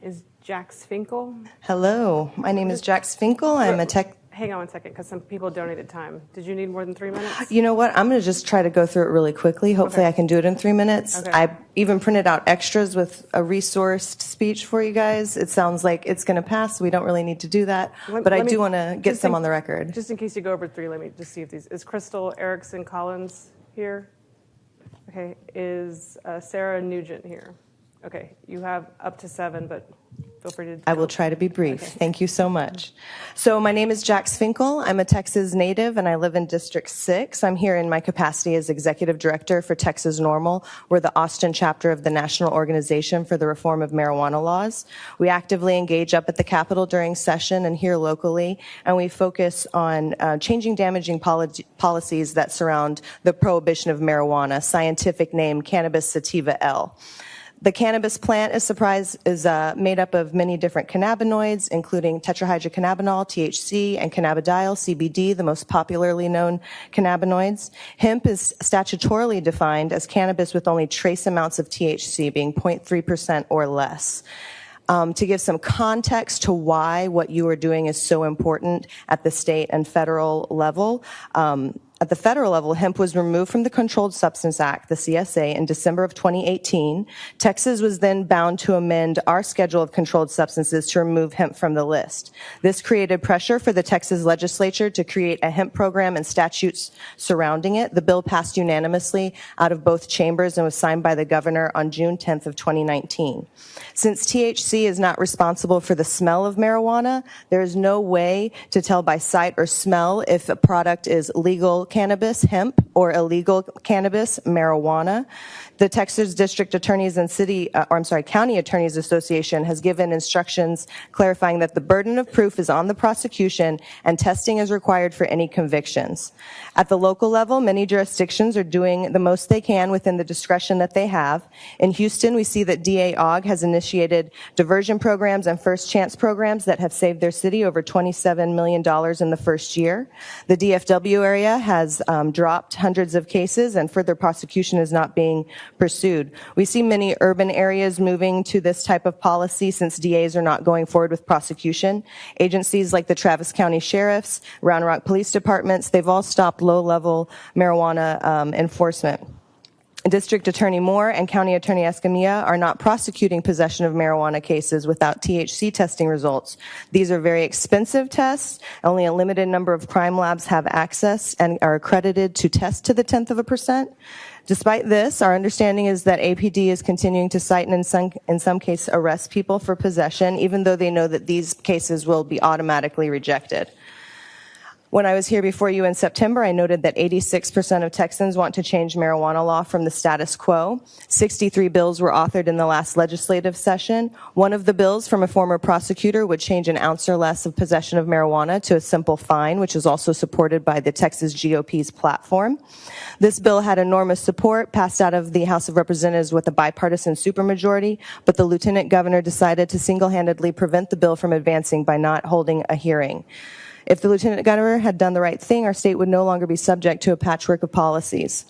Is Jax Finkel? Hello, my name is Jax Finkel. I'm a tech. Hang on one second, because some people donated time. Did you need more than 3 minutes? You know what? I'm going to just try to go through it really quickly. Hopefully, Okay. I can do it in 3 minutes. Okay. I even printed out extras with a resourced speech for you guys. It sounds like it's going to pass, so we don't really need to do that. But I do want to get some on the record. Just in case you go over 3, let me just see if these. Is Crystal Erickson Collins here? Okay. Is Sarah Nugent here? Okay. You have up to 7, but feel free to. I will try to be brief. Okay. Thank you so much. So my name is Jax Finkel. I'm a Texas native, and I live in District 6. I'm here in my capacity as Executive Director for Texas NORML. We're the Austin chapter of the National Organization for the Reform of Marijuana Laws. We actively engage up at the Capitol during session and here locally, and we focus on changing damaging policies that surround the prohibition of marijuana, scientific name Cannabis sativa L. The cannabis plant is made up of many different cannabinoids, including tetrahydrocannabinol, THC, and cannabidiol, CBD, the most popularly known cannabinoids. Hemp is statutorily defined as cannabis with only trace amounts of THC, being 0.3% or less. To give some context to why what you are doing is so important at the state and federal level, at the federal level, hemp was removed from the Controlled Substance Act, the CSA, in December of 2018. Texas was then bound to amend our schedule of controlled substances to remove hemp from the list. This created pressure for the Texas legislature to create a hemp program and statutes surrounding it. The bill passed unanimously out of both chambers and was signed by the governor on June 10th of 2019. Since THC is not responsible for the smell of marijuana, there is no way to tell by sight or smell if a product is legal cannabis, hemp, or illegal cannabis, marijuana. The Texas District Attorneys and County Attorneys Association has given instructions clarifying that the burden of proof is on the prosecution and testing is required for any convictions. At the local level, many jurisdictions are doing the most they can within the discretion that they have. In Houston, we see that DA Ogg has initiated diversion programs and first chance programs that have saved their city over $27 million in the first year. The DFW area has dropped hundreds of cases, and further prosecution is not being pursued. We see many urban areas moving to this type of policy since DAs are not going forward with prosecution. Agencies like the Travis County Sheriffs, Round Rock Police Departments, they've all stopped low-level marijuana enforcement. District Attorney Moore and County Attorney Escamilla are not prosecuting possession of marijuana cases without THC testing results. These are very expensive tests. Only a limited number of crime labs have access and are accredited to test to the 0.1%. Despite this, our understanding is that APD is continuing to cite and in some cases arrest people for possession, even though they know that these cases will be automatically rejected. When I was here before you in September, I noted that 86% of Texans want to change marijuana law from the status quo. 63 bills were authored in the last legislative session. One of the bills from a former prosecutor would change an ounce or less of possession of marijuana to a simple fine, which is also supported by the Texas GOP's platform. This bill had enormous support, passed out of the House of Representatives with a bipartisan supermajority, but the lieutenant governor decided to single-handedly prevent the bill from advancing by not holding a hearing. If the lieutenant governor had done the right thing, our state would no longer be subject to a patchwork of policies.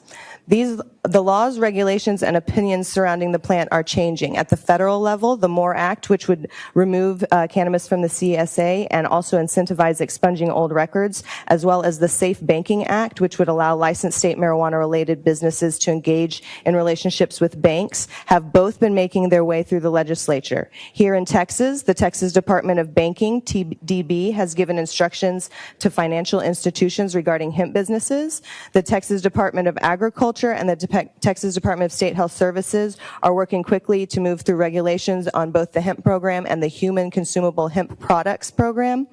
The laws, regulations, and opinions surrounding the plant are changing. At the federal level, the MORE Act, which would remove cannabis from the CSA and also incentivize expunging old records, as well as the Safe Banking Act, which would allow licensed state marijuana-related businesses to engage in relationships with banks, have both been making their way through the legislature. Here in Texas, the Texas Department of Banking, TDB, has given instructions to financial institutions regarding hemp businesses. The Texas Department of Agriculture and the Texas Department of State Health Services are working quickly to move through regulations on both the hemp program and the human consumable hemp products program.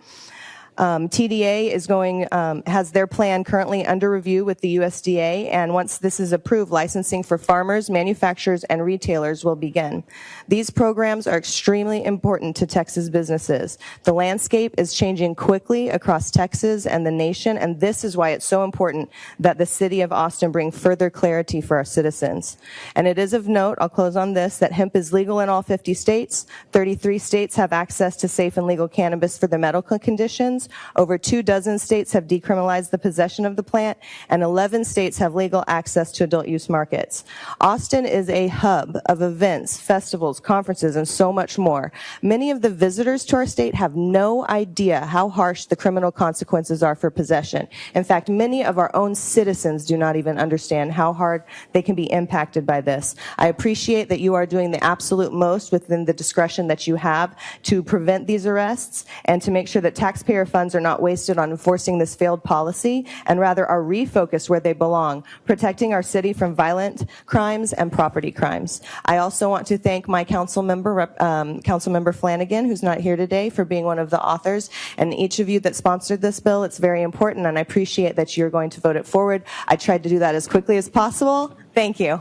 TDA has their plan currently under review with the USDA, and once this is approved, licensing for farmers, manufacturers, and retailers will begin. These programs are extremely important to Texas businesses. The landscape is changing quickly across Texas and the nation, and this is why it's so important that the city of Austin bring further clarity for our citizens. And it is of note, I'll close on this, that hemp is legal in all 50 states. 33 states have access to safe and legal cannabis for their medical conditions. convictions. Over 24 states have decriminalized the possession of the plant, and 11 states have legal access to adult use markets. Austin is a hub of events, festivals, conferences, and so much more. Many of the visitors to our state have no idea how harsh the criminal consequences are for possession. In fact, many of our own citizens do not even understand how hard they can be impacted by this. I appreciate that you are doing the absolute most within the discretion that you have to prevent these arrests and to make sure that taxpayer funds are not wasted on enforcing this failed policy and rather are refocused where they belong, protecting our city from violent crimes and property crimes. I also want to thank my Councilmember Flanagan, who's not here today, for being one of the authors, and each of you that sponsored this bill. It's very important, and I appreciate that you're going to vote it forward. I tried to do that as quickly as possible. Thank you.